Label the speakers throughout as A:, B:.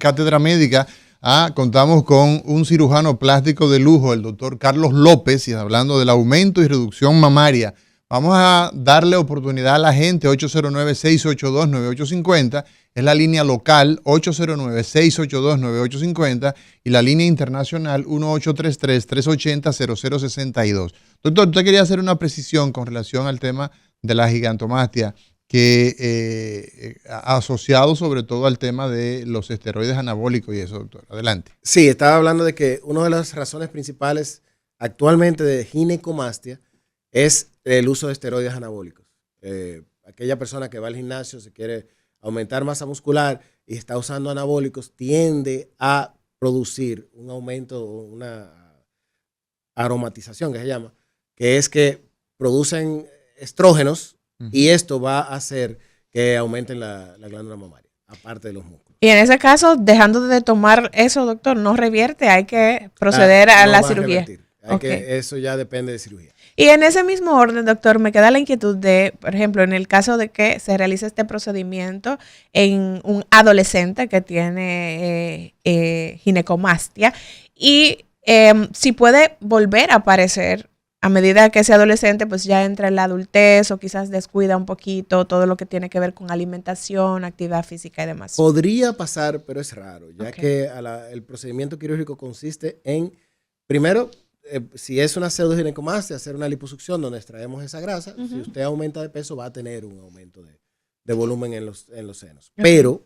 A: Cátedra Médica. Contamos con un cirujano plástico de lujo, el doctor Carlos López, y hablando del aumento y reducción mamaria. Vamos a darle oportunidad a la gente, 809-682-9850, es la línea local, 809-682-9850, y la línea internacional, 1833-380-0062. Doctor, usted quería hacer una precisión con relación al tema de la gigantomastia, que asociado sobre todo al tema de los esteroides anabólicos y eso, doctor. Adelante.
B: Sí, estaba hablando de que una de las razones principales actualmente de ginecomastia es el uso de esteroides anabólicos. Aquella persona que va al gimnasio, se quiere aumentar masa muscular y está usando anabólicos, tiende a producir un aumento, una aromatización que se llama, que es que producen estrógenos y esto va a hacer que aumenten la glándula mamaria, aparte de los músculos.
C: Y en ese caso, dejando de tomar eso, doctor, no revierte, hay que proceder a la cirugía.
B: Eso ya depende de cirugía.
C: Y en ese mismo orden, doctor, me queda la inquietud de, por ejemplo, en el caso de que se realice este procedimiento en un adolescente que tiene ginecomastia y si puede volver a aparecer a medida que ese adolescente pues ya entra en la adultez o quizás descuida un poquito todo lo que tiene que ver con alimentación, actividad física y demás.
B: Podría pasar, pero es raro, ya que el procedimiento quirúrgico consiste en, primero, si es una pseudoginecomastia, hacer una liposucción donde extraemos esa grasa. Si usted aumenta de peso, va a tener un aumento de volumen en los senos. Pero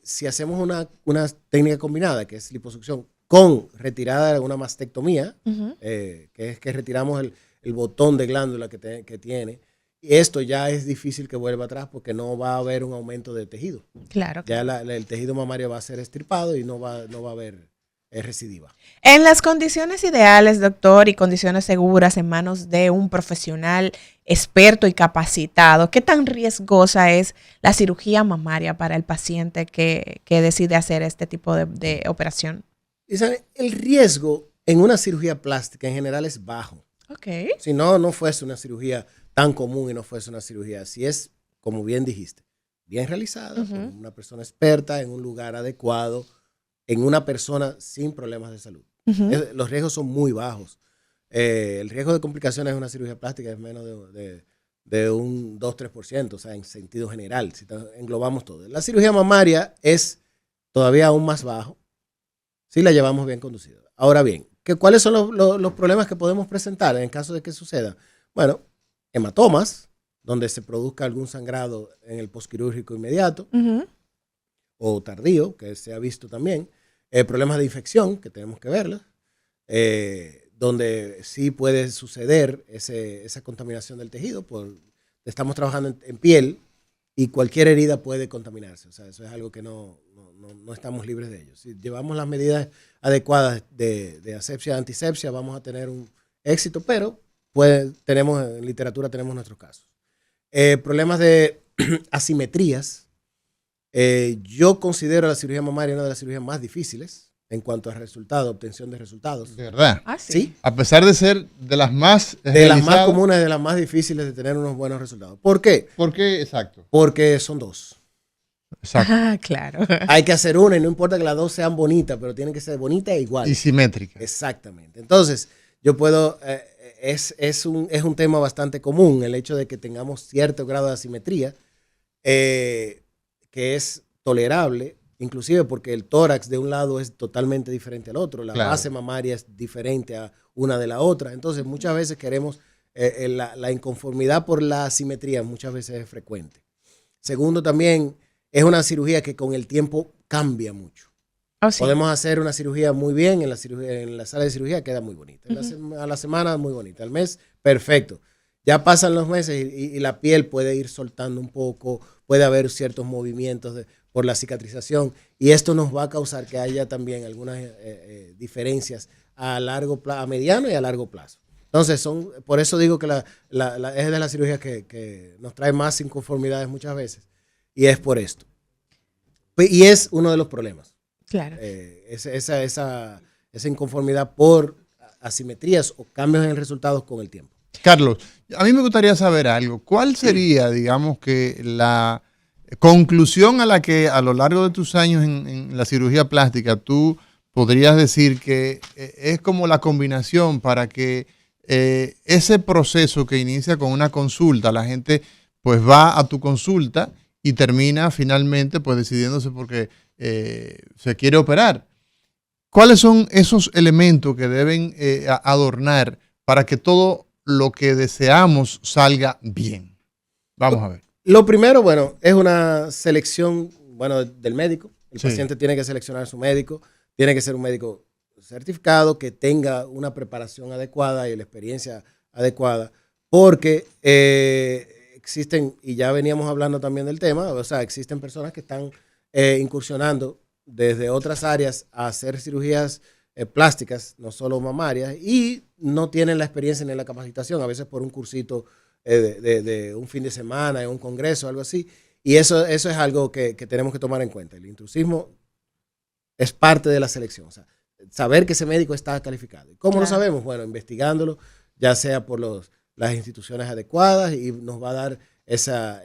B: si hacemos una técnica combinada, que es liposucción con retirada de una mastectomía, que es que retiramos el botón de glándula que tiene, y esto ya es difícil que vuelva atrás porque no va a haber un aumento de tejido.
C: Claro.
B: Ya el tejido mamario va a ser extirpado y no va a haber recidiva.
C: En las condiciones ideales, doctor, y condiciones seguras en manos de un profesional experto y capacitado, ¿qué tan riesgosa es la cirugía mamaria para el paciente que decide hacer este tipo de operación?
B: Y sabe, el riesgo en una cirugía plástica en general es bajo.
C: Okay.
B: Si no fuese una cirugía tan común y no fuese una cirugía, si es, como bien dijiste, bien realizada, con una persona experta, en un lugar adecuado, en una persona sin problemas de salud. Los riesgos son muy bajos. El riesgo de complicaciones en una cirugía plástica es menos de un 2-3%, o sea, en sentido general, si englobamos todo. La cirugía mamaria es todavía aún más bajo si la llevamos bien conducida. Ahora bien, ¿cuáles son los problemas que podemos presentar en caso de que suceda? Bueno, hematomas, donde se produzca algún sangrado en el posquirúrgico inmediato, o tardío, que se ha visto también, problemas de infección, que tenemos que verlos, donde sí puede suceder esa contaminación del tejido, estamos trabajando en piel y cualquier herida puede contaminarse, o sea, eso es algo que no estamos libres de ello. Si llevamos las medidas adecuadas de asepsia, antisepsia, vamos a tener un éxito, pero en literatura tenemos nuestros casos. Problemas de asimetrías. Yo considero la cirugía mamaria una de las cirugías más difíciles en cuanto a obtención de resultados.
A: ¿De verdad?
B: Sí.
A: A pesar de ser de las más
B: comunes, de las más difíciles de tener unos buenos resultados. ¿Por qué?
A: ¿Por qué? Exacto.
B: Porque son dos.
A: Exacto.
C: Claro.
B: Hay que hacer una y no importa que las dos sean bonitas, pero tienen que ser bonitas e iguales.
A: Y simétricas.
B: Exactamente. Entonces, yo puedo, es un tema bastante común el hecho de que tengamos cierto grado de asimetría, que es tolerable, inclusive porque el tórax de un lado es totalmente diferente al otro, la base mamaria es diferente a una de la otra, entonces muchas veces queremos, la inconformidad por la asimetría muchas veces es frecuente. Segundo, también es una cirugía que con el tiempo cambia mucho. Oh, sí. Podemos hacer una cirugía muy bien, en la sala de cirugía queda muy bonita, a la semana muy bonita, al mes perfecto. Ya pasan los meses y la piel puede ir soltando un poco, puede haber ciertos movimientos por la cicatrización y esto nos va a causar que haya también algunas diferencias a mediano y a largo plazo. Entonces, por eso digo que es de las cirugías que nos trae más inconformidades muchas veces y es por esto. Y es uno de los problemas.
C: Claro.
B: Esa inconformidad por asimetrías o cambios en resultados con el tiempo.
A: Carlos, a mí me gustaría saber algo. ¿Cuál sería, digamos, que conclusión a la que a lo largo de tus años en la cirugía plástica tú podrías decir que es como la combinación para que ese proceso que inicia con una consulta, la gente pues va a tu consulta y termina finalmente pues decidiéndose porque se quiere operar. ¿Cuáles son esos elementos que deben adornar para que todo lo que deseamos salga bien? Vamos a ver.
B: Lo primero, bueno, es una selección, bueno, del médico. El
A: Sí.
B: paciente tiene que seleccionar a su médico, tiene que ser un médico certificado, que tenga una preparación adecuada y la experiencia adecuada, porque existen, y ya veníamos hablando también del tema, o sea, existen personas que están incursionando desde otras áreas a hacer cirugías plásticas, no solo mamarias, y no tienen la experiencia ni la capacitación, a veces por un cursito de un fin de semana, en un congreso, algo así. Y eso es algo que tenemos que tomar en cuenta. El intrusismo es parte de la selección. O sea, saber que ese médico está calificado. ¿Y cómo lo sabemos? Bueno, investigándolo, ya sea por las instituciones adecuadas, y nos va a dar esa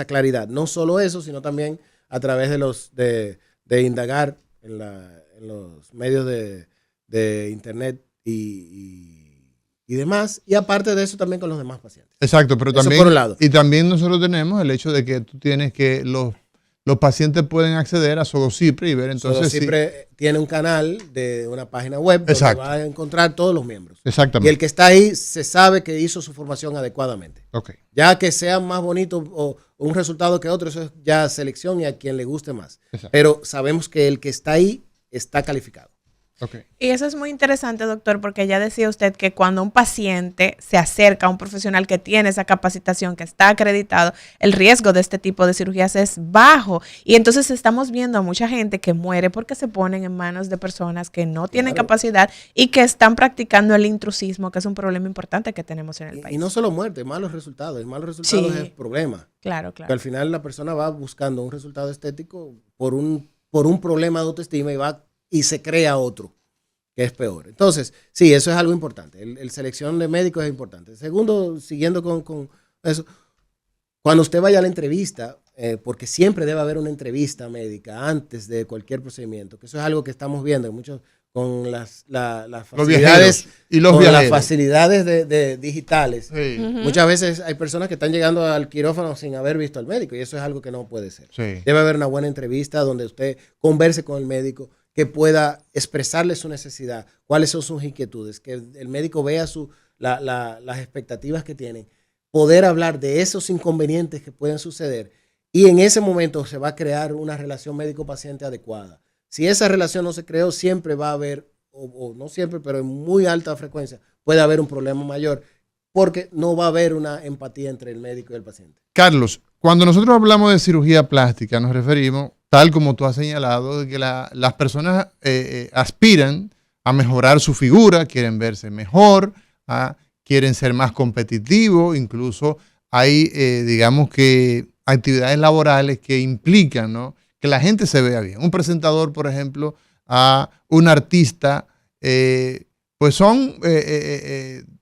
B: claridad. No solo eso, sino también a través de indagar en los medios de internet y demás, y aparte de eso también con los demás pacientes.
A: Exacto, pero
B: Eso
A: también,
B: por un lado.
A: y también nosotros tenemos el hecho de que tú tienes que los pacientes pueden acceder a Sodocipre y ver entonces
B: Siempre tiene un canal de una página web
A: Exacto.
B: donde va a encontrar todos los miembros. Y
A: Exactamente.
B: el que está ahí se sabe que hizo su formación adecuadamente.
A: Ok.
B: Ya que sea más bonito o un resultado que otro, eso es ya selección y a quien le guste más.
A: Exacto.
B: Pero sabemos que el que está ahí está calificado.
A: Ok.
C: Y eso es muy interesante, doctor, porque ya decía usted que cuando un paciente se acerca a un profesional que tiene esa capacitación, que está acreditado, el riesgo de este tipo de cirugías es bajo. Y entonces estamos viendo a mucha gente que muere porque se ponen en manos de personas que no tienen capacidad y que están practicando el intrusismo, que es un problema importante que tenemos en el país.
B: Y no solo muerte, malos resultados. Y malos resultados
C: Sí.
B: es el problema.
C: Claro,
B: Que al
C: claro.
B: final la persona va buscando un resultado estético por un problema de autoestima y se crea otro, que es peor. Entonces, sí, eso es algo importante. El selección de médicos es importante. Segundo, siguiendo con eso, cuando usted vaya a la entrevista, porque siempre debe haber una entrevista médica antes de cualquier procedimiento, que eso es algo que estamos viendo muchos con las
A: Los
B: facilidades,
A: viajeros y los
B: con las
A: viajeros.
B: facilidades de digitales.
A: Sí.
B: Muchas veces hay personas que están llegando al quirófano sin haber visto al médico, y eso es algo que no puede ser.
A: Sí.
B: Debe haber una buena entrevista donde usted converse con el médico, que pueda expresarle su necesidad, cuáles son sus inquietudes, que el médico vea las expectativas que tienen, poder hablar de esos inconvenientes que pueden suceder, y en ese momento se va a crear una relación médico-paciente adecuada. Si esa relación no se creó, siempre va a haber, o no siempre, pero en muy alta frecuencia, puede haber un problema mayor, porque no va a haber una empatía entre el médico y el paciente.
A: Carlos, cuando nosotros hablamos de cirugía plástica, nos referimos, tal como tú has señalado, de que las personas aspiran a mejorar su figura, quieren verse mejor, quieren ser más competitivos, incluso hay, digamos que, actividades laborales que implican, ¿no?, que la gente se vea bien. Un presentador, por ejemplo, a un artista, pues son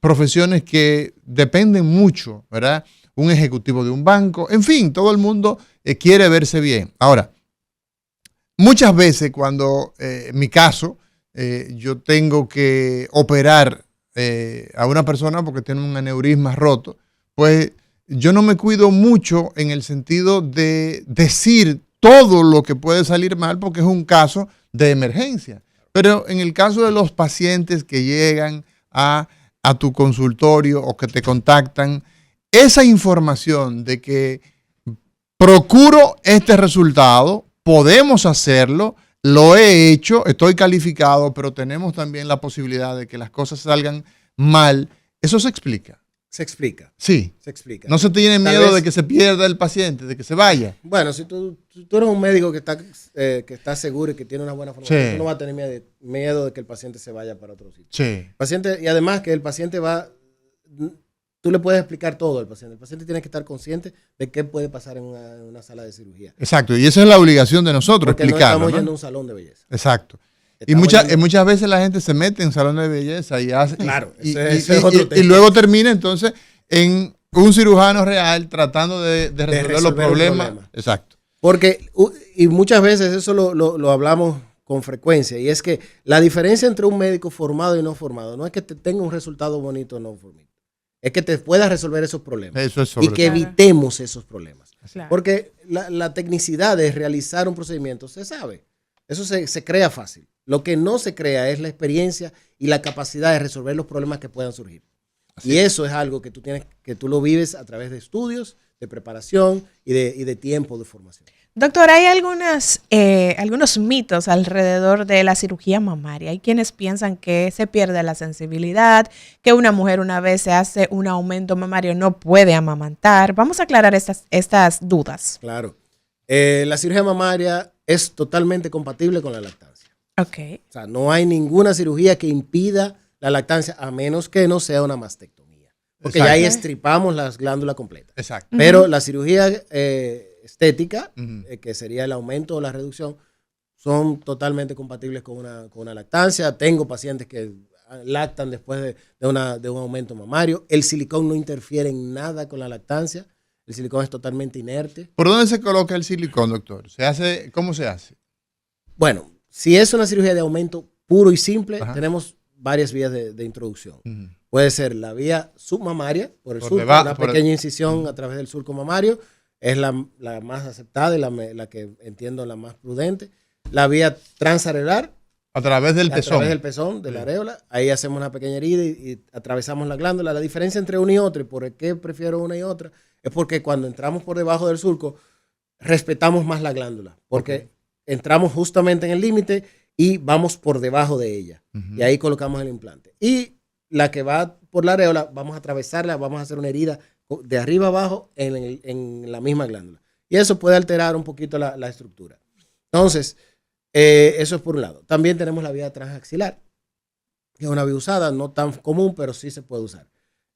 A: profesiones que dependen mucho, ¿verdad? Un ejecutivo de un banco, en fin, todo el mundo quiere verse bien. Ahora, muchas veces cuando, en mi caso, yo tengo que operar a una persona porque tiene un aneurisma roto, pues yo no me cuido mucho en el sentido de decir todo lo que puede salir mal porque es un caso de emergencia. Pero en el caso de los pacientes que llegan a tu consultorio o que te contactan, esa información de que procuro este resultado, podemos hacerlo, lo he hecho, estoy calificado, pero tenemos también la posibilidad de que las cosas salgan mal, eso se explica.
B: Se explica.
A: Sí.
B: Se explica.
A: No se tiene
B: Tal
A: miedo
B: vez-
A: de que se pierda el paciente, de que se vaya.
B: Bueno, si tú eres un médico que está seguro y que tiene una buena formación,
A: Sí.
B: tú no vas a tener miedo de que el paciente se vaya para otro sitio.
A: Sí.
B: Paciente, y además que el paciente tú le puedes explicar todo al paciente. El paciente tiene que estar consciente de qué puede pasar en una sala de cirugía.
A: Exacto. Y esa es la obligación de nosotros,
B: Porque no
A: explicarlo.
B: estamos
A: ¿no?
B: yendo a un salón de belleza.
A: Exacto. Y
B: Estamos yendo-
A: muchas veces la gente se mete en salones de belleza y hace.
B: Claro,
A: y,
B: ese es otro tema.
A: y luego termina entonces en Un cirujano real tratando de resolver los problemas. Exacto.
B: Porque, y muchas veces eso lo hablamos con frecuencia, y es que la diferencia entre un médico formado y no formado no es que te tenga un resultado bonito o no bonito, es que te pueda resolver esos problemas.
A: Eso es
B: y que
C: todo.
B: evitemos esos problemas.
C: Claro.
B: Porque la tecnicidad de realizar un procedimiento se sabe. Eso se crea fácil. Lo que no se crea es la experiencia y la capacidad de resolver los problemas que puedan surgir. Así. Y eso es algo que tú lo vives a través de estudios, de preparación y de tiempo de formación.
C: Doctor, hay algunos mitos alrededor de la cirugía mamaria. Hay quienes piensan que se pierde la sensibilidad, que una mujer una vez se hace un aumento mamario no puede amamantar. Vamos a aclarar estas dudas.
B: Claro. La cirugía mamaria es totalmente compatible con la lactancia.
C: Ok.
B: O sea, no hay ninguna cirugía que impida la lactancia a menos que no sea una mastectomía. Porque
A: Exacto.
B: ya ahí estripamos las glándulas completas.
A: Exacto.
B: Pero la cirugía estética, que sería el aumento o la reducción, son totalmente compatibles con una lactancia. Tengo pacientes que lactan después de un aumento mamario. El silicón no interfiere en nada con la lactancia. El silicón es totalmente inerte.
A: ¿Por dónde se coloca el silicón, doctor? ¿Cómo se hace?
B: Bueno, si es una cirugía de aumento puro y simple,
A: Ajá.
B: tenemos varias vías de introducción.
A: Uh-huh.
B: Puede ser la vía submamaria, por el surco, una pequeña incisión a través del surco mamario. Es la más aceptada y la que entiendo la más prudente. La vía transareolar.
A: A través del pezón.
B: A través del pezón, de la areola. Ahí hacemos una pequeña herida y atravesamos la glándula. La diferencia entre una y otra, y por qué prefiero una y otra, es porque cuando entramos por debajo del surco, respetamos más la glándula. Porque entramos justamente en el límite y vamos por debajo de ella. Uh-huh. Y ahí colocamos el implante. Y la que va por la areola, vamos a atravesarla, vamos a hacer una herida de arriba abajo en la misma glándula. Y eso puede alterar un poquito la estructura. Entonces, eso es por un lado. También tenemos la vía transaxilar, que es una vía usada, no tan común, pero sí se puede usar.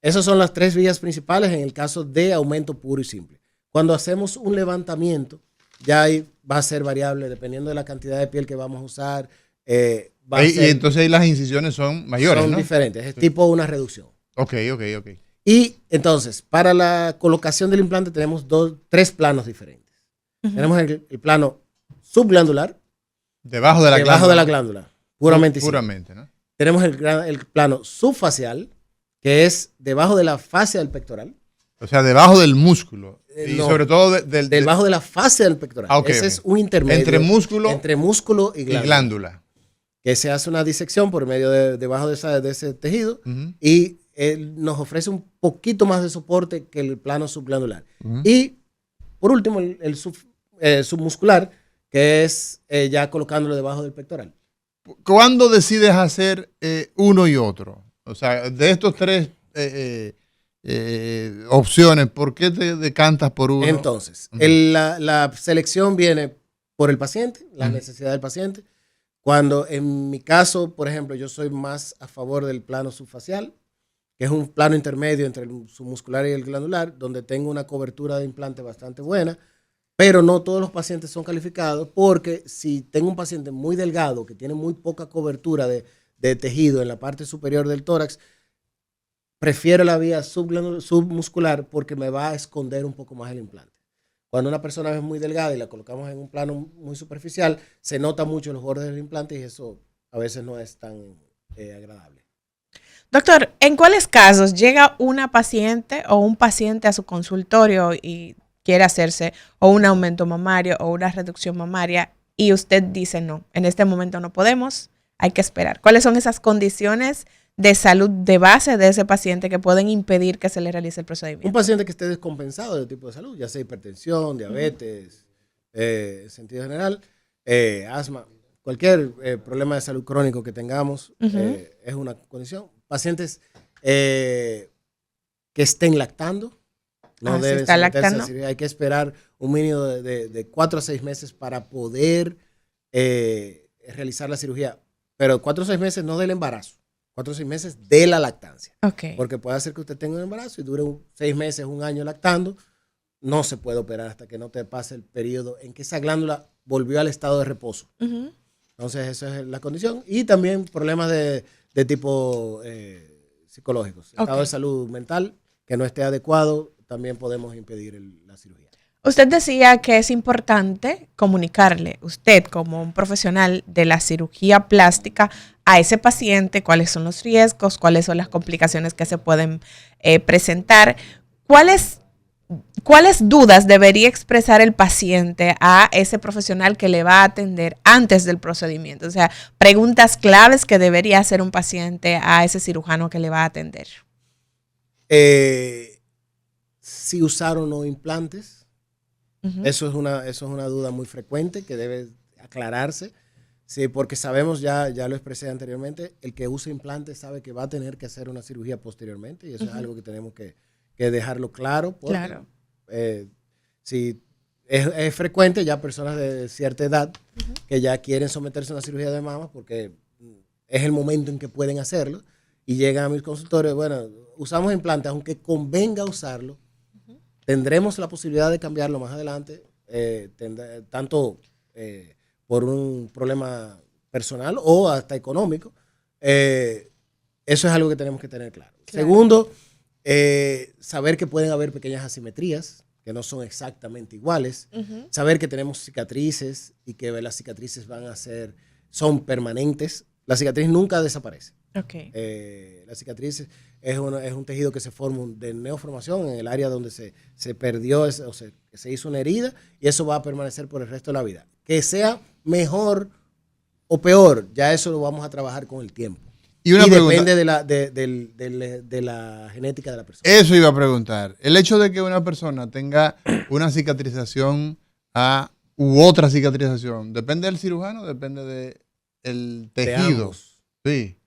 B: Esas son las tres vías principales en el caso de aumento puro y simple. Cuando hacemos un levantamiento, ya ahí va a ser variable dependiendo de la cantidad de piel que vamos a usar.
A: Y entonces ahí las incisiones son mayores,
B: son, ¿no? Diferentes, es tipo una reducción.
A: Ok.
B: Y entonces, para la colocación del implante tenemos tres planos diferentes. Uh-huh. Tenemos el plano subglandular.
A: Debajo de la
B: glándula. Puramente.
A: Puramente, ¿no?
B: Tenemos el plano subfacial, que es debajo de la fascia del pectoral.
A: O sea, debajo del músculo. Y
B: no,
A: sobre todo
B: debajo de la fascia del pectoral. Ese es un intermedio. Entre músculo y glándula. Que se hace una disección por medio debajo de ese tejido. Uh-huh. Y nos ofrece un poquito más de soporte que el plano subglandular. Uh-huh. Y por último, el submuscular, que es ya colocándolo debajo del pectoral.
A: ¿Cuándo decides hacer uno y otro? O sea, de estos tres opciones, ¿por qué te decantas por uno?
B: Entonces, la selección viene por el paciente, la necesidad del paciente. Cuando en mi caso, por ejemplo, yo soy más a favor del plano subfacial, que es un plano intermedio entre el submuscular y el glandular, donde tengo una cobertura de implante bastante buena, pero no todos los pacientes son calificados, porque si tengo un paciente muy delgado, que tiene muy poca cobertura de tejido en la parte superior del tórax, prefiero la vía submuscular porque me va a esconder un poco más el implante. Cuando una persona es muy delgada y la colocamos en un plano muy superficial, se nota mucho los bordes del implante y eso a veces no es tan agradable.
C: Doctor, ¿en cuáles casos llega una paciente o un paciente a su consultorio y quiere hacerse o un aumento mamario o una reducción mamaria y usted dice no, en este momento no podemos, hay que esperar? ¿Cuáles son esas condiciones de salud de base de ese paciente que pueden impedir que se le realice el procedimiento?
B: Un paciente que esté descompensado de tipo de salud, ya sea hipertensión, diabetes, en sentido general, asma, cualquier problema de salud crónico que tengamos, es una condición. Pacientes que estén lactando, no deben someterse a cirugía. Hay que esperar un mínimo de 4 a 6 meses para poder realizar la cirugía, pero 4 o 6 meses no del embarazo. 4 o 6 meses de la lactancia.
C: Okay.
B: Porque puede hacer que usted tenga un embarazo y dure 6 meses, un año lactando. No se puede operar hasta que no te pase el periodo en que esa glándula volvió al estado de reposo. Uh-huh. Entonces, esa es la condición. Y también problemas de tipo psicológicos. Estado de salud mental que no esté adecuado, también podemos impedir la cirugía.
C: Usted decía que es importante comunicarle, usted como un profesional de la cirugía plástica, a ese paciente cuáles son los riesgos, cuáles son las complicaciones que se pueden presentar. ¿Cuáles dudas debería expresar el paciente a ese profesional que le va a atender antes del procedimiento? O sea, preguntas claves que debería hacer un paciente a ese cirujano que le va a atender.
B: Si usar o no implantes. Eso es una duda muy frecuente que debe aclararse, sí, porque sabemos, ya lo expresé anteriormente, el que usa implantes sabe que va a tener que hacer una cirugía posteriormente y eso es algo que tenemos que dejarlo claro. Porque,
C: claro.
B: Si es frecuente ya personas de cierta edad que ya quieren someterse a una cirugía de mama porque es el momento en que pueden hacerlo y llegan a mis consultorios, bueno, usamos implantes, aunque convenga usarlo, tendremos la posibilidad de cambiarlo más adelante, tanto por un problema personal o hasta económico. Eso es algo que tenemos que tener claro. Segundo, saber que pueden haber pequeñas asimetrías, que no son exactamente iguales. Saber que tenemos cicatrices y que las cicatrices son permanentes. La cicatriz nunca desaparece.
C: Okay.
B: La cicatriz es un tejido que se forma de neoformación en el área donde se perdió o se hizo una herida y eso va a permanecer por el resto de la vida. Que sea mejor o peor, ya eso lo vamos a trabajar con el tiempo. Y depende de la genética de la persona.
A: Eso iba a preguntar. El hecho de que una persona tenga una cicatrización u otra cicatrización, ¿depende del cirujano o depende del tejido? Sí.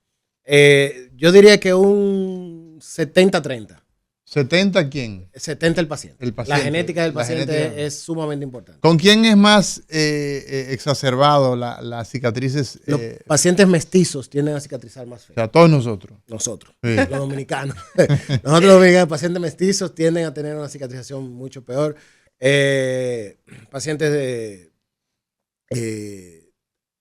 B: Yo diría que un 70-30.
A: ¿70 quién?
B: 70 el paciente. La genética del paciente es sumamente importante.
A: ¿Con quién es más exacerbado las cicatrices?
B: Los pacientes mestizos tienden a cicatrizar más feo.
A: O sea, todos nosotros.
B: Nosotros, sí. Los dominicanos. Nosotros los dominicanos, pacientes mestizos tienden a tener una cicatrización mucho peor. Pacientes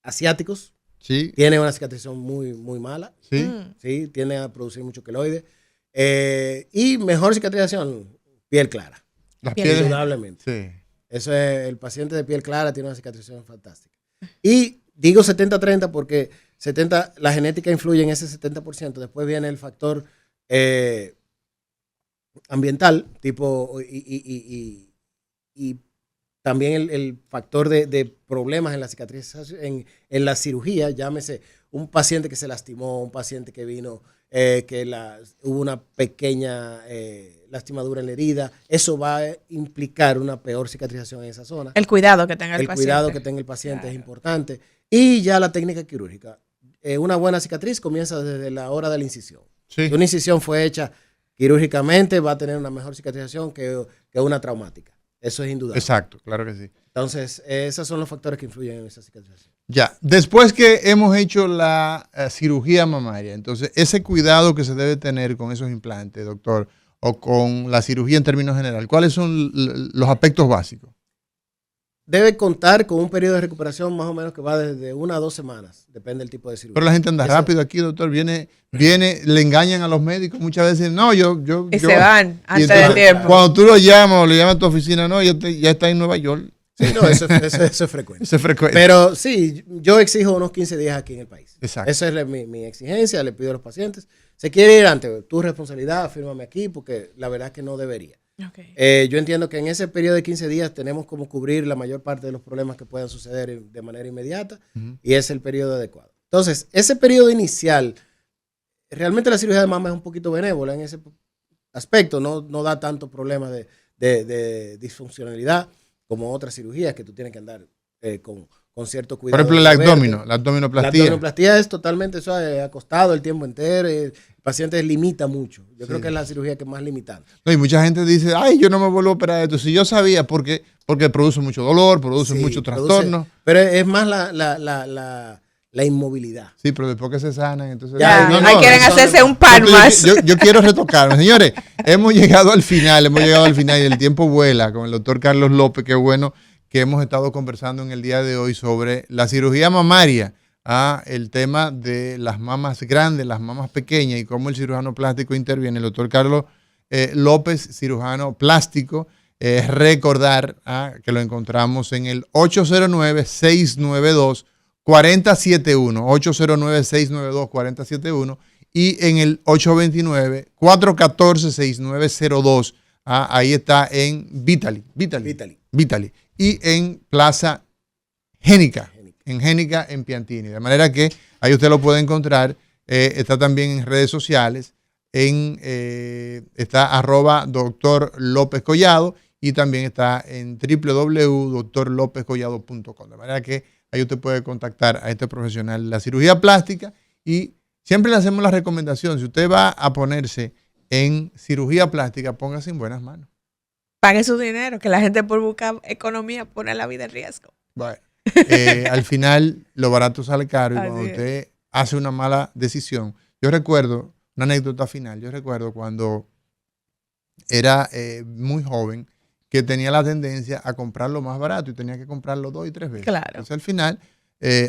B: asiáticos.
A: Sí.
B: Tiene una cicatrización muy, muy mala.
A: Sí.
B: Sí, tiene a producir mucho queloide. Y mejor cicatrización, piel clara. Indudablemente.
A: Sí.
B: Eso es, el paciente de piel clara tiene una cicatrización fantástica. Y digo 70-30 porque la genética influye en ese 70%. Después viene el factor ambiental, y también el factor de problemas en la cicatrización, en la cirugía, llámese un paciente que se lastimó, un paciente que vino, hubo una pequeña lastimadura en la herida, eso va a implicar una peor cicatrización en esa zona.
C: El cuidado que tenga el paciente.
B: El cuidado que tenga el paciente es importante. Y ya la técnica quirúrgica. Una buena cicatriz comienza desde la hora de la incisión.
A: Sí.
B: Si una incisión fue hecha quirúrgicamente, va a tener una mejor cicatrización que una traumática. Eso es indudable.
A: Exacto, claro que sí.
B: Entonces, esos son los factores que influyen en esa cicatrización.
A: Ya, después que hemos hecho la cirugía mamaria, entonces ese cuidado que se debe tener con esos implantes, doctor, o con la cirugía en términos general, ¿cuáles son los aspectos básicos?
B: Debe contar con un periodo de recuperación más o menos que va desde 1 a 2 semanas, depende del tipo de cirugía.
A: Pero la gente anda rápido aquí, doctor, viene, le engañan a los médicos muchas veces, no,
C: y se van antes del tiempo.
A: Cuando tú lo llamas o le llamas a tu oficina, no, ya está en Nueva York.
B: Sí, no, eso es frecuente.
A: Eso es frecuente.
B: Pero sí, yo exijo unos 15 días aquí en el país.
A: Exacto.
B: Esa es mi exigencia, le pido a los pacientes. Se quiere ir antes, tu responsabilidad, fírmame aquí, porque la verdad es que no debería.
C: Okay.
B: Yo entiendo que en ese periodo de 15 días tenemos como cubrir la mayor parte de los problemas que puedan suceder de manera inmediata y es el periodo adecuado. Entonces, ese periodo inicial, realmente la cirugía de mama es un poquito benévola en ese aspecto, no da tantos problemas de disfuncionalidad como otras cirugías que tú tienes que andar con cierto cuidado.
A: Por ejemplo, la abdominoplastía.
B: La abdominoplastía es totalmente eso, acostado el tiempo entero. El paciente limita mucho. Yo creo que es la cirugía que es más limitante.
A: No, y mucha gente dice, ay, yo no me vuelvo a operar esto. Si yo sabía, porque produce mucho dolor, produce mucho trastorno.
B: Pero es más la inmovilidad.
A: Sí, pero después que se sanan, entonces...
C: quieren hacerse un par más.
A: Yo quiero retocarme. Señores, hemos llegado al final y el tiempo vuela con el doctor Carlos López. Qué bueno que hemos estado conversando en el día de hoy sobre la cirugía mamaria, el tema de las mamas grandes, las mamas pequeñas y cómo el cirujano plástico interviene. El doctor Carlos López, cirujano plástico. Recordar que lo encontramos en el 809-692-4071, 809-692-4071 y en el 829-414-6902. Ahí está en Vitali. Y en Plaza Génica, en Piantini. De manera que ahí usted lo puede encontrar. Está también en redes sociales. Está @Dr. López Collado y también está en www.drlopezcollado.com. De manera que ahí usted puede contactar a este profesional de la cirugía plástica y siempre le hacemos la recomendación, si usted va a ponerse en cirugía plástica, póngase en buenas manos.
C: Pague su dinero, que la gente por buscar economía pone la vida en riesgo.
A: Bueno, al final lo barato sale caro y
C: Así
A: cuando
C: es.
A: usted hace una mala decisión. Yo recuerdo, una anécdota final, yo recuerdo cuando era muy joven que tenía la tendencia a comprar lo más barato y tenía que comprarlo 2 y 3 veces.
C: Claro.
A: Entonces al final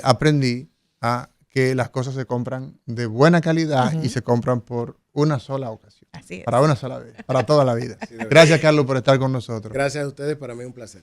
A: aprendí a que las cosas se compran de buena calidad y se compran por una sola ocasión.
C: Así es.
A: Para una sola vez, para toda la vida. Gracias, Carlos, por estar con nosotros.
B: Gracias a ustedes, para mí es un placer.